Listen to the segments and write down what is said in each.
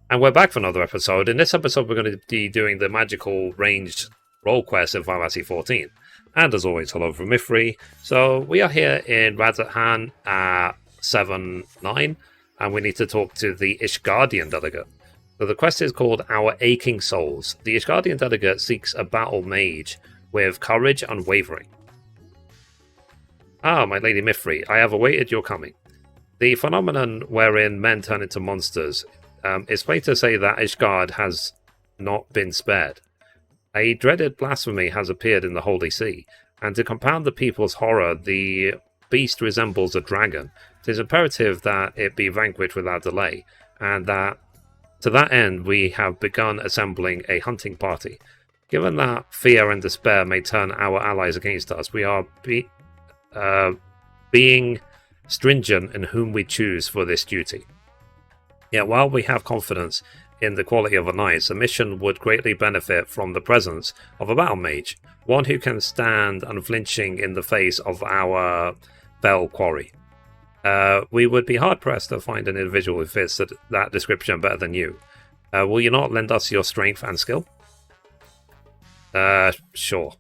And we're back for another episode. In this episode, we're going to be doing the magical ranged role quest in Final Fantasy XIV. And as always, hello from Mithrie. So we are here in Radzahan at 7-9, and we need to talk to the Ishgardian delegate. So the quest is called Our Aching Souls. The Ishgardian delegate seeks a battle mage with courage unwavering. Ah, my lady Mithrie, I have awaited your coming. The phenomenon wherein men turn into monsters it's plain to say that Ishgard has not been spared. A dreaded blasphemy has appeared in the Holy See, and to compound the people's horror, the beast resembles a dragon. It is imperative that it be vanquished without delay, and that to that end we have begun assembling a hunting party. Given that fear and despair may turn our allies against us, we are being stringent in whom we choose for this duty. Yet while we have confidence in the quality of our knights, the mission would greatly benefit from the presence of a battle mage, one who can stand unflinching in the face of our fell quarry. We would be hard-pressed to find an individual who fits that description better than you. Will you not lend us your strength and skill? Sure.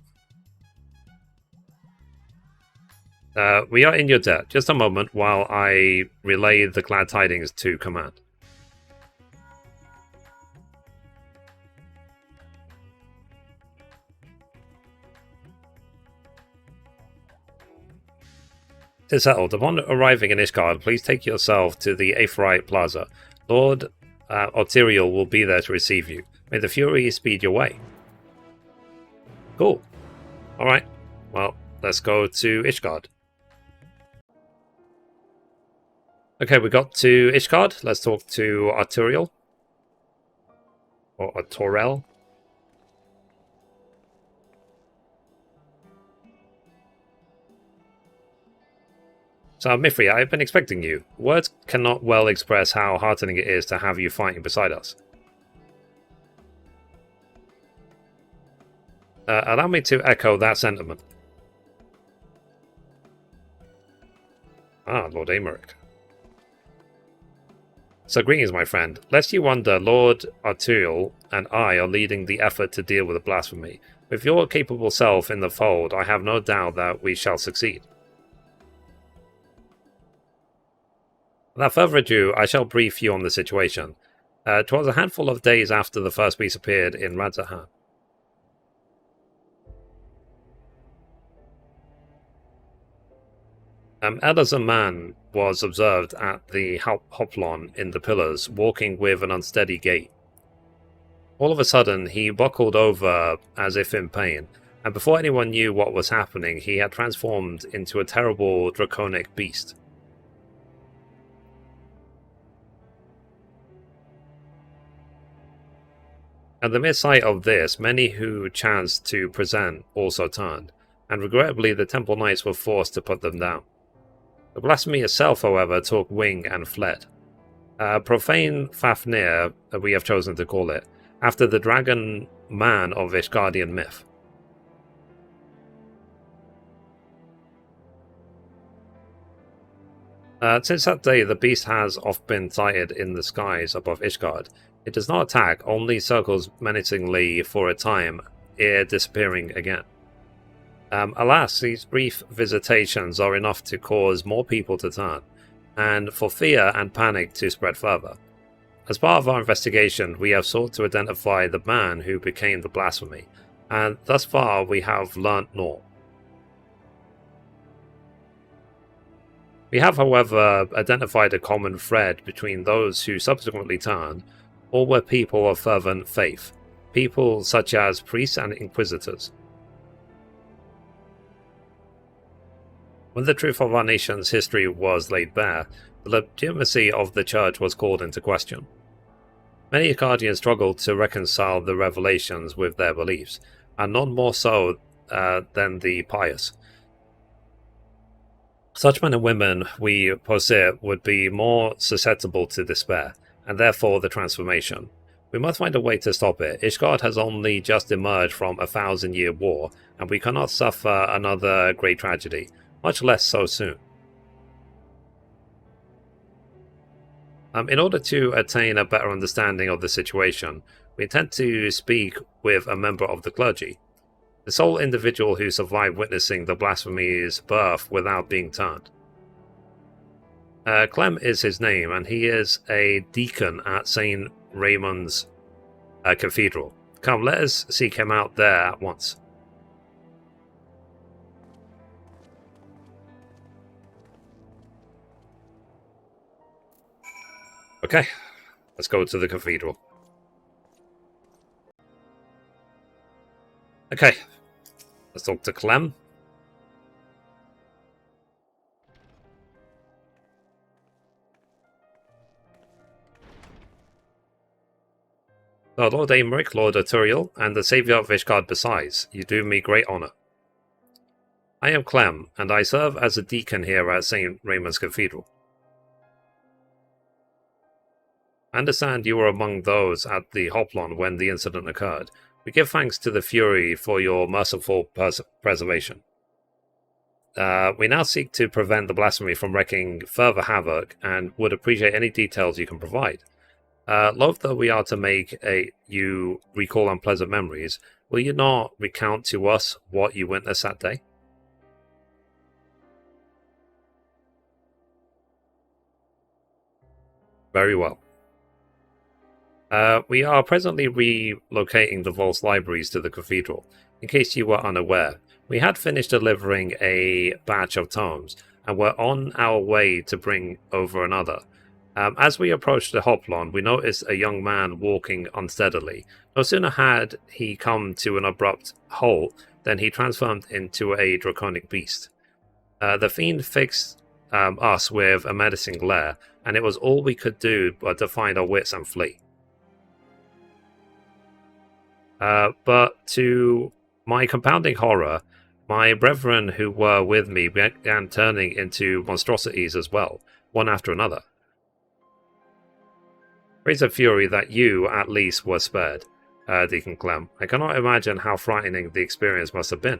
We are in your debt. Just a moment while I relay the glad tidings to command. It is settled. Upon arriving in Ishgard, please take yourself to the Aphrodite Plaza. Lord Arterial will be there to receive you. May the Fury speed your way. Cool. Alright. Well, let's go to Ishgard. Okay, we got to Ishgard. Let's talk to Arterial. Or Artorel. So, Mithrie, I've been expecting you. Words cannot well express how heartening it is to have you fighting beside us. Allow me to echo that sentiment. Ah, Lord Amaric. So greetings, my friend. Lest you wonder, Lord Arterial and I are leading the effort to deal with the blasphemy. With your capable self in the fold, I have no doubt that we shall succeed. Without further ado, I shall brief you on the situation. 'Twas a handful of days after the first beast appeared in Radzahan. Elazar Man was observed at the Hoplon in the Pillars, walking with an unsteady gait. All of a sudden, he buckled over as if in pain, and before anyone knew what was happening, he had transformed into a terrible draconic beast. At the mere sight of this, many who chanced to present also turned, and regrettably the Temple Knights were forced to put them down. The blasphemy itself, however, took wing and fled. Profane Fafnir, we have chosen to call it, after the dragon man of Ishgardian myth. Since that day, the beast has oft been sighted in the skies above Ishgard. It does not attack, only circles menacingly for a time, ere disappearing again. Alas, these brief visitations are enough to cause more people to turn, and for fear and panic to spread further. As part of our investigation, we have sought to identify the man who became the blasphemy, and thus far we have learnt naught. We have, however, identified a common thread between those who subsequently turned. All were people of fervent faith, people such as priests and inquisitors. When the truth of our nation's history was laid bare, the legitimacy of the church was called into question. Many guardians struggled to reconcile the revelations with their beliefs, and none more so than the pious. Such men and women, we posit, would be more susceptible to despair, and therefore the transformation. We must find a way to stop it. Ishgard has only just emerged from a 1,000-year war, and we cannot suffer another great tragedy, much less so soon. In order to attain a better understanding of the situation, we intend to speak with a member of the clergy, the sole individual who survived witnessing the blasphemy's birth without being turned. Clem is his name, and he is a deacon at St. Raymond's Cathedral. Come, let us seek him out there at once. Okay, let's go to the cathedral. Okay, let's talk to Clem. Lord Aymeric, Lord Arturiel, and the Saviour of Ishgard besides, you do me great honour. I am Clem, and I serve as a deacon here at St. Raymond's Cathedral. I understand you were among those at the Hoplon when the incident occurred. We give thanks to the Fury for your merciful preservation. We now seek to prevent the blasphemy from wreaking further havoc, and would appreciate any details you can provide. Loath though we are to make you recall unpleasant memories, will you not recount to us what you witnessed that day? Very well. We are presently relocating the Vault's libraries to the cathedral. In case you were unaware, we had finished delivering a batch of tomes, and were on our way to bring over another. As we approached the Hoplon, we noticed a young man walking unsteadily. No sooner had he come to an abrupt halt than he transformed into a draconic beast. The fiend fixed us with a menacing glare, and it was all we could do but to find our wits and flee. But to my compounding horror, my brethren who were with me began turning into monstrosities as well, one after another. Praise the fury that you, at least, were spared, Deacon Clem. I cannot imagine how frightening the experience must have been.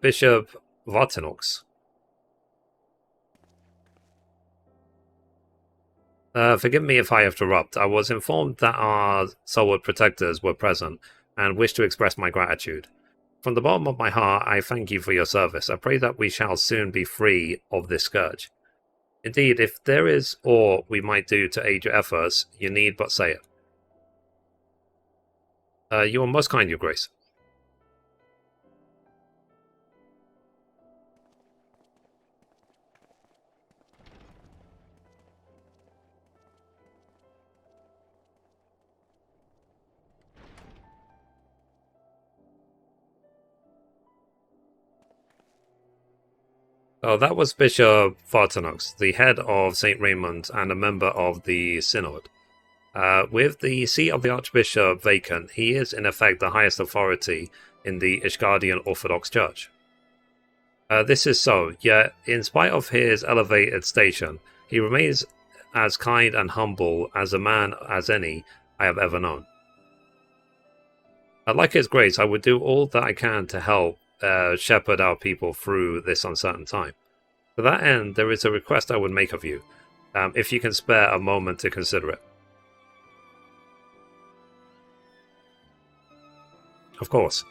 Bishop Vartinox. Forgive me if I interrupt. I was informed that our Soulward protectors were present, and wish to express my gratitude. From the bottom of my heart, I thank you for your service. I pray that we shall soon be free of this scourge. Indeed, if there is aught we might do to aid your efforts, you need but say it. You are most kind, Your Grace. Oh, that was Bishop Vartinox, the head of St. Raymond and a member of the Synod. With the seat of the Archbishop vacant, he is in effect the highest authority in the Ishgardian Orthodox Church. This is so, yet in spite of his elevated station, he remains as kind and humble as a man as any I have ever known. Like His Grace, I would do all that I can to help shepherd our people through this uncertain time. To that end, there is a request I would make of you, if you can spare a moment to consider it. Of course,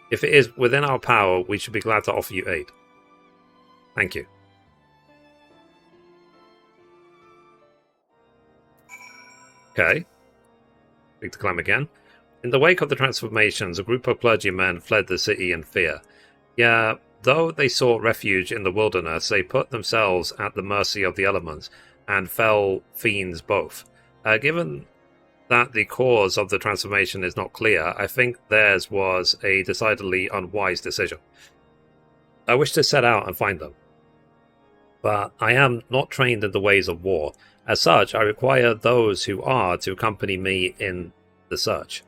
if it is within our power, we should be glad to offer you aid. Thank you. Okay. Speak to Clem again. In the wake of the transformations, a group of clergymen fled the city in fear. Yeah, though they sought refuge in the wilderness, they put themselves at the mercy of the elements, and fell fiends both. Given that the cause of the transformation is not clear, I think theirs was a decidedly unwise decision. I wish to set out and find them, but I am not trained in the ways of war. As such, I require those who are to accompany me in the search.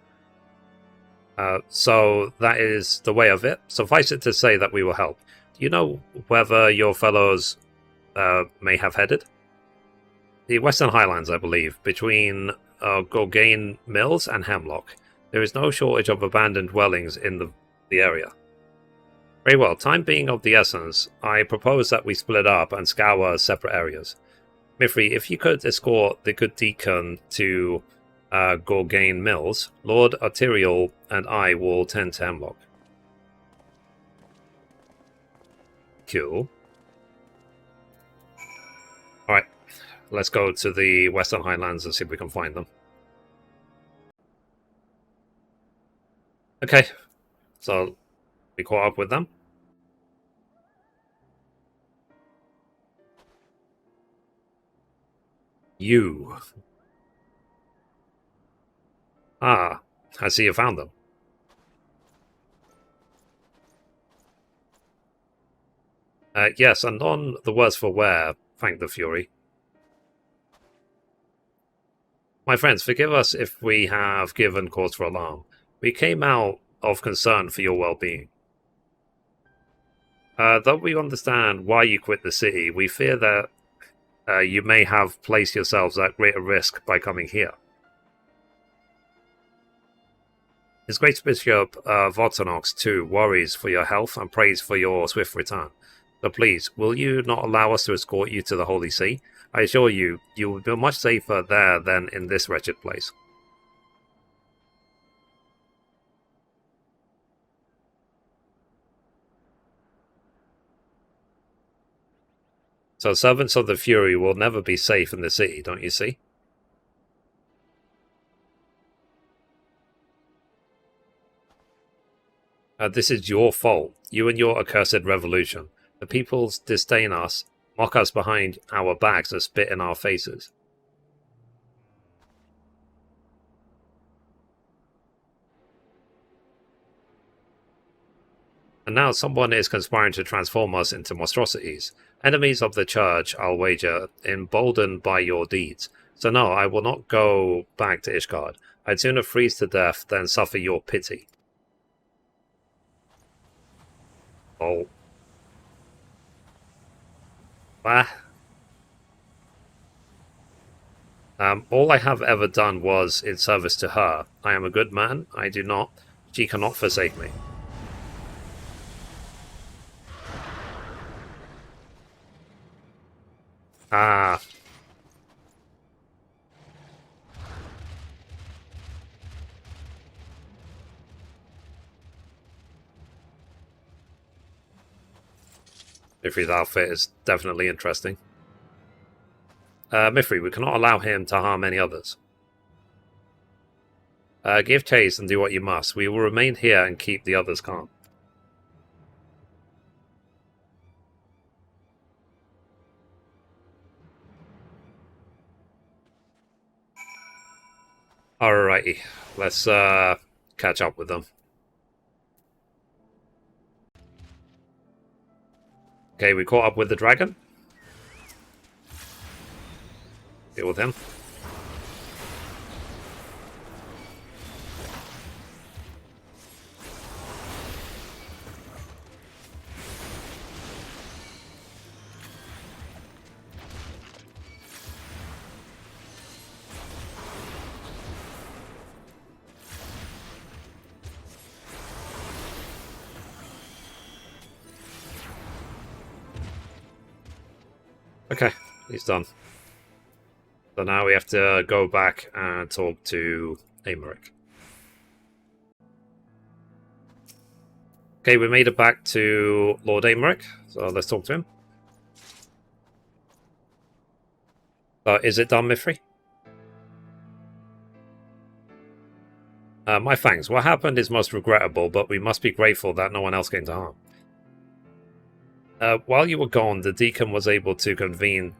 So that is the way of it. Suffice it to say that we will help. Do you know whether your fellows may have headed? The Western Highlands, I believe, between Gorgain Mills and Hemlock. There is no shortage of abandoned dwellings in the area. Very well, time being of the essence, I propose that we split up and scour separate areas. Mithrie, if you could escort the good deacon to Gorgain Mills, Lord Arterial and I will tend to Hemlock. Cool. Alright, let's go to the Western Highlands and see if we can find them. Okay, so we caught up with them. You. Ah, I see you found them. Yes, and on the worse for wear, thank the Fury. My friends, forgive us if we have given cause for alarm. We came out of concern for your well-being. Though we understand why you quit the city, we fear that you may have placed yourselves at greater risk by coming here. His Great Bishop Votonox, too, worries for your health and prays for your swift return. So please, will you not allow us to escort you to the Holy See? I assure you, you will be much safer there than in this wretched place. So servants of the Fury will never be safe in the city, don't you see? This is your fault, you and your accursed revolution. The peoples disdain us, mock us behind our backs, and spit in our faces. And now someone is conspiring to transform us into monstrosities. Enemies of the church, I'll wager, emboldened by your deeds. So no, I will not go back to Ishgard. I'd sooner freeze to death than suffer your pity. Oh. Ah. All I have ever done was in service to her. I am a good man. I do not. She cannot forsake me. Ah. Mithrie's outfit is definitely interesting. Mithrie, we cannot allow him to harm any others. Give chase and do what you must. We will remain here and keep the others calm. Alrighty, let's catch up with them. Okay, we caught up with the dragon. Deal with him. Okay, he's done. So now we have to go back and talk to Amaric. Okay, we made it back to Lord Amaric, so let's talk to him. Is it done, Mithrie? My thanks. What happened is most regrettable, but we must be grateful that no one else came to harm. While you were gone, the deacon was able to convince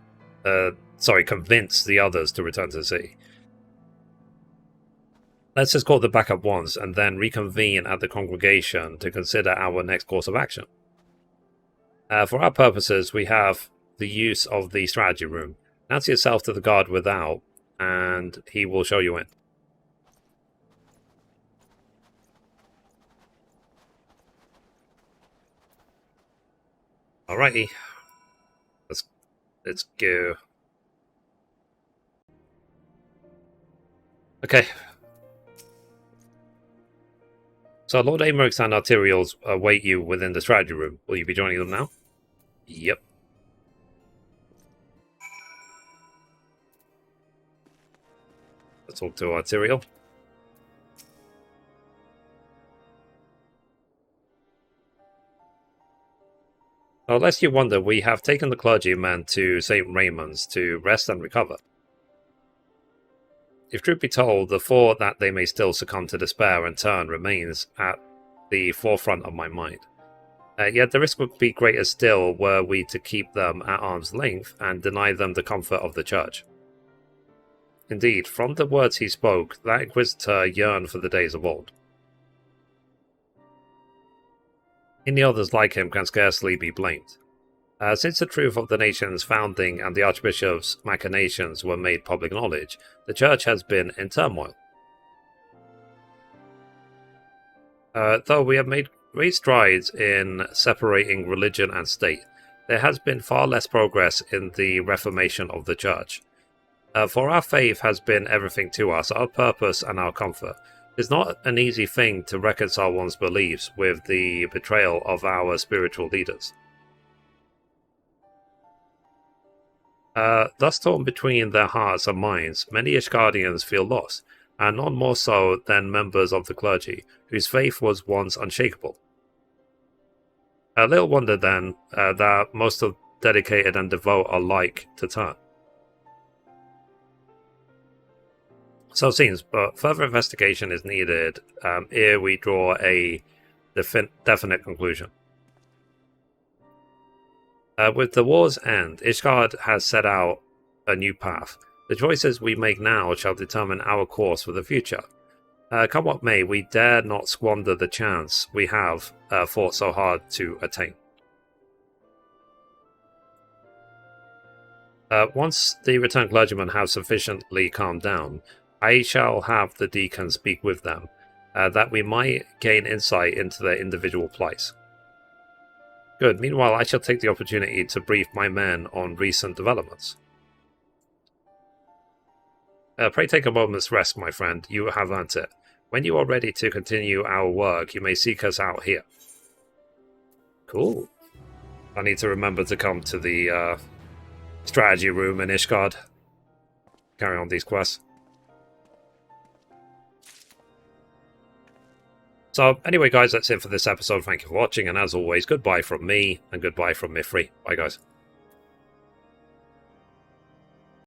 the others to return to the city. Let's just call the backup once and then reconvene at the congregation to consider our next course of action. For our purposes, we have the use of the strategy room. Announce yourself to the guard without, and he will show you in. Alrighty. Let's go. Okay. So Lord Amerix and Arterials await you within the strategy room. Will you be joining them now? Yep. Let's talk to Arterial. Well, lest you wonder, we have taken the clergyman to St. Raymond's to rest and recover. If truth be told, the thought that they may still succumb to despair and turn remains at the forefront of my mind. Yet the risk would be greater still were we to keep them at arm's length and deny them the comfort of the church. Indeed, from the words he spoke, that Inquisitor yearned for the days of old. Any others like him can scarcely be blamed. Since the truth of the nation's founding and the Archbishop's machinations were made public knowledge, the Church has been in turmoil. Though we have made great strides in separating religion and state, there has been far less progress in the reformation of the Church. For our faith has been everything to us, our purpose and our comfort. It's not an easy thing to reconcile one's beliefs with the betrayal of our spiritual leaders. Thus torn between their hearts and minds, many Ishgardians feel lost, and none more so than members of the clergy, whose faith was once unshakable. Little wonder, then, that most of dedicated and devout are like to turn. So it seems, but further investigation is needed ere we draw a definite conclusion. With the war's end, Ishgard has set out a new path. The choices we make now shall determine our course for the future. Come what may, we dare not squander the chance we have fought so hard to attain. Once the returned clergymen have sufficiently calmed down, I shall have the deacon speak with them, that we might gain insight into their individual plights. Good. Meanwhile, I shall take the opportunity to brief my men on recent developments. Pray take a moment's rest, my friend. You have earned it. When you are ready to continue our work, you may seek us out here. Cool. I need to remember to come to the strategy room in Ishgard. Carry on these quests. So anyway, guys, that's it for this episode. Thank you for watching, and as always, goodbye from me, and goodbye from Mithrie. Bye, guys.